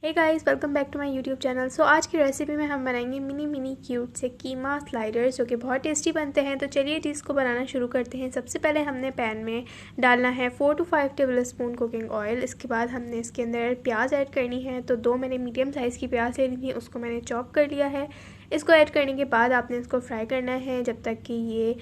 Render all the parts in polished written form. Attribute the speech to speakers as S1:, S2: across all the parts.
S1: Hey guys, welcome back to my YouTube channel. So आज की recipe में हम बनाएंगे मिनी क्यूट से कीमा स्लाइडर्स जो कि बहुत टेस्टी बनते हैं। तो चलिए जी इसको बनाना शुरू करते हैं। सबसे पहले हमने पैन में डालना है 4 to 5 table spoon cooking oil. इसके बाद हमने इसके अंदर प्याज ऐड करनी है। तो 2 मैंने मीडियम साइज़ की प्याज ले ली थी, उसको मैंने चॉप कर लिया है। इसको ऐड करने के बाद आपने इसको फ्राई करना है जब तक कि ये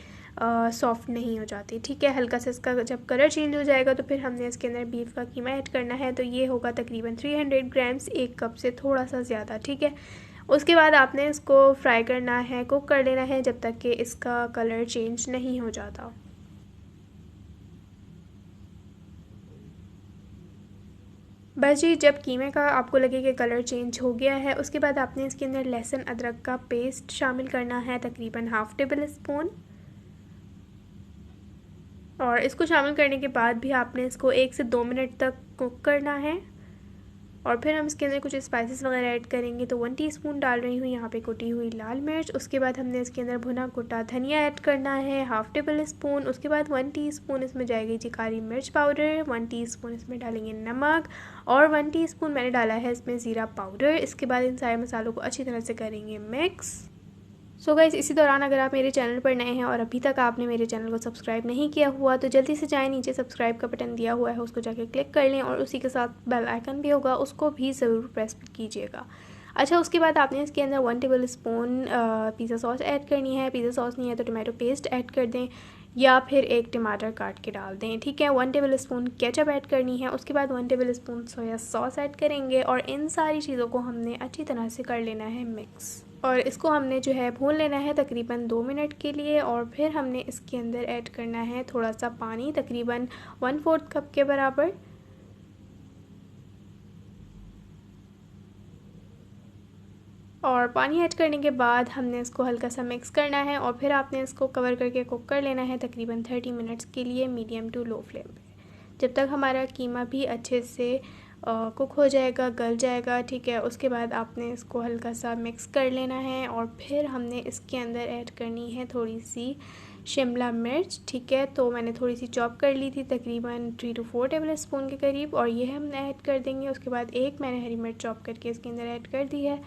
S1: सॉफ्ट नहीं हो जाती। ठीक है, हल्का सा इसका जब कलर चेंज हो जाएगा तो फिर हमने इसके अंदर बीफ का कीमा ऐड करना है। तो ये होगा तकरीबन 300 ग्राम्स, 1 कप से थोड़ा सा ज़्यादा। ठीक है, उसके बाद आपने इसको फ्राई करना है, कुक कर लेना है जब तक कि इसका कलर चेंज नहीं हो जाता। बस जी, जब कीमे का आपको लगे कि कलर चेंज हो गया है, उसके बाद आपने इसके अंदर लहसुन अदरक का पेस्ट शामिल करना है, तकरीबन हाफ़ टेबल स्पून। और इसको शामिल करने के बाद भी आपने इसको 1 से 2 मिनट तक कुक करना है। और फिर हम इसके अंदर कुछ स्पाइसेस वगैरह ऐड करेंगे। तो 1 टीस्पून डाल रही हूँ यहाँ पे कुटी हुई लाल मिर्च। उसके बाद हमने इसके अंदर भुना कुटा धनिया ऐड करना है, हाफ़ टेबल स्पून। उसके बाद 1 टीस्पून इसमें जाएगी जी काली मिर्च पाउडर, 1 टीस्पून इसमें डालेंगे नमक और 1 टीस्पून मैंने डाला है इसमें ज़ीरा पाउडर। इसके बाद इन सारे मसालों को अच्छी तरह से करेंगे मिक्स। सो गाइस, इसी दौरान अगर आप मेरे चैनल पर नए हैं और अभी तक आपने मेरे चैनल को सब्सक्राइब नहीं किया हुआ तो जल्दी से जाएं, नीचे सब्सक्राइब का बटन दिया हुआ है उसको जाके क्लिक कर लें और उसी के साथ बेल आइकन भी होगा, उसको भी ज़रूर प्रेस कीजिएगा। अच्छा, उसके बाद आपने इसके अंदर 1 table spoon pizza sauce add करनी है। पिज़्ज़ा सॉस नहीं है तो टमाटो पेस्ट ऐड कर दें या फिर एक टमाटर काट के डाल दें। ठीक है, 1 टेबल स्पून केचप ऐड करनी है। उसके बाद 1 table spoon soya sauce add करेंगे और इन सारी चीज़ों को हमने अच्छी तरह से कर लेना है मिक्स। और इसको हमने जो है भून लेना है तकरीबन 2 मिनट के लिए। और फिर हमने इसके अंदर ऐड करना है थोड़ा सा पानी, तकरीबन 1/4 कप के बराबर। और पानी ऐड करने के बाद हमने इसको हल्का सा मिक्स करना है और फिर आपने इसको कवर करके कुक कर लेना है तकरीबन 30 मिनट्स के लिए मीडियम टू लो फ्लेम पे, जब तक हमारा कीमा भी अच्छे से कुक हो जाएगा, गल जाएगा। ठीक है, उसके बाद आपने इसको हल्का सा मिक्स कर लेना है और फिर हमने इसके अंदर ऐड करनी है थोड़ी सी शिमला मिर्च। ठीक है, तो मैंने थोड़ी सी चॉप कर ली थी, तकरीबन 3 to 4 टेबल स्पून के करीब, और ये हमने ऐड कर देंगे। उसके बाद एक मैंने हरी मिर्च चॉप करके इसके अंदर ऐड कर दी है।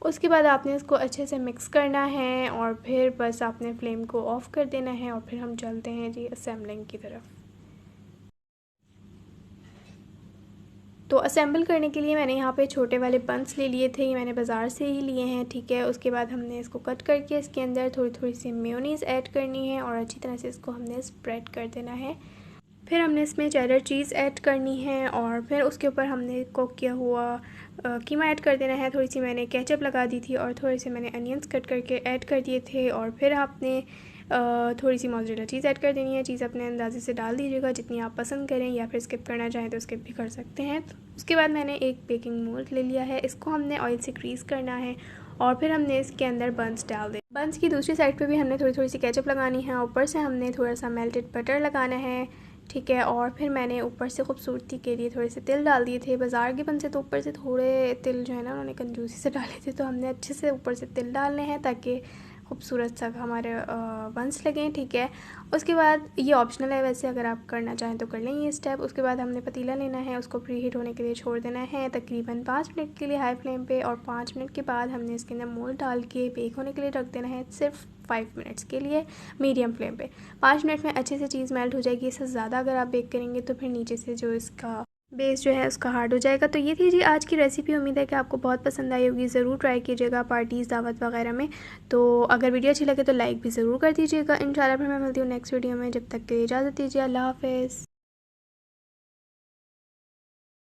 S1: उसके बाद आपने इसको अच्छे से मिक्स करना है और फिर बस आपने फ्लेम को ऑफ़ कर देना है और फिर हम चलते हैं जी असेंबलिंग की तरफ। तो असेंबल करने के लिए मैंने यहाँ पे छोटे वाले बंस ले लिए थे, ये मैंने बाज़ार से ही लिए हैं। ठीक है, उसके बाद हमने इसको कट करके इसके अंदर थोड़ी थोड़ी सी मेयोनीज़ ऐड करनी है और अच्छी तरह से इसको हमने स्प्रेड कर देना है। फिर हमने इसमें चेडर चीज़ ऐड करनी है और फिर उसके ऊपर हमने कुक किया हुआ कीमा ऐड कर देना है। थोड़ी सी मैंने केचप लगा दी थी और थोड़े से मैंने अनियंस कट करके ऐड कर दिए थे। और फिर आपने थोड़ी सी मोज़रेला चीज़ ऐड कर देनी है। चीज़ अपने अंदाजे से डाल दीजिएगा जितनी आप पसंद करें, या फिर स्किप करना चाहें तो स्किप भी कर सकते हैं। उसके बाद मैंने एक बेकिंग मोल्ड ले लिया है, इसको हमने ऑयल से ग्रीस करना है और फिर हमने इसके अंदर बंस डाल दें। बंस की दूसरी साइड पे भी हमने थोड़ी थोड़ी सी केचप लगानी है, ऊपर से हमने थोड़ा सा मेल्टेड बटर लगाना है। ठीक है, और फिर मैंने ऊपर से खूबसूरती के लिए थोड़े से तिल डाल दिए थे। बाज़ार के बन से तो ऊपर से थोड़े तिल जो है ना उन्होंने कंजूसी से डाले थे, तो हमने अच्छे से ऊपर से तिल डालने हैं ताकि खूबसूरत सा हमारे बंस लगें। ठीक है, उसके बाद ये ऑप्शनल है वैसे, अगर आप करना चाहें तो कर लें ये स्टेप। उसके बाद हमने पतीला लेना है, उसको प्री हीट होने के लिए छोड़ देना है तकरीबन 5 मिनट के लिए हाई फ्लेम पे। और 5 मिनट के बाद हमने इसके अंदर मोल्ड डाल के बेक होने के लिए रख देना है सिर्फ 5 मिनट्स के लिए मीडियम फ्लेम पे। 5 मिनट में अच्छे से चीज़ मेल्ट हो जाएगी। इससे ज़्यादा अगर आप बेक करेंगे तो फिर नीचे से जो इसका बेस जो है उसका हार्ड हो जाएगा। तो ये थी जी आज की रेसिपी। उम्मीद है कि आपको बहुत पसंद आई होगी। ज़रूर ट्राई कीजिएगा पार्टीज़, दावत वगैरह में। तो अगर वीडियो अच्छी लगे तो लाइक भी ज़रूर कर दीजिएगा। इंशाल्लाह फिर मैं मिलती हूँ नेक्स्ट वीडियो में। जब तक के लिए इजाज़त दीजिए, अल्लाह हाफ़िज़।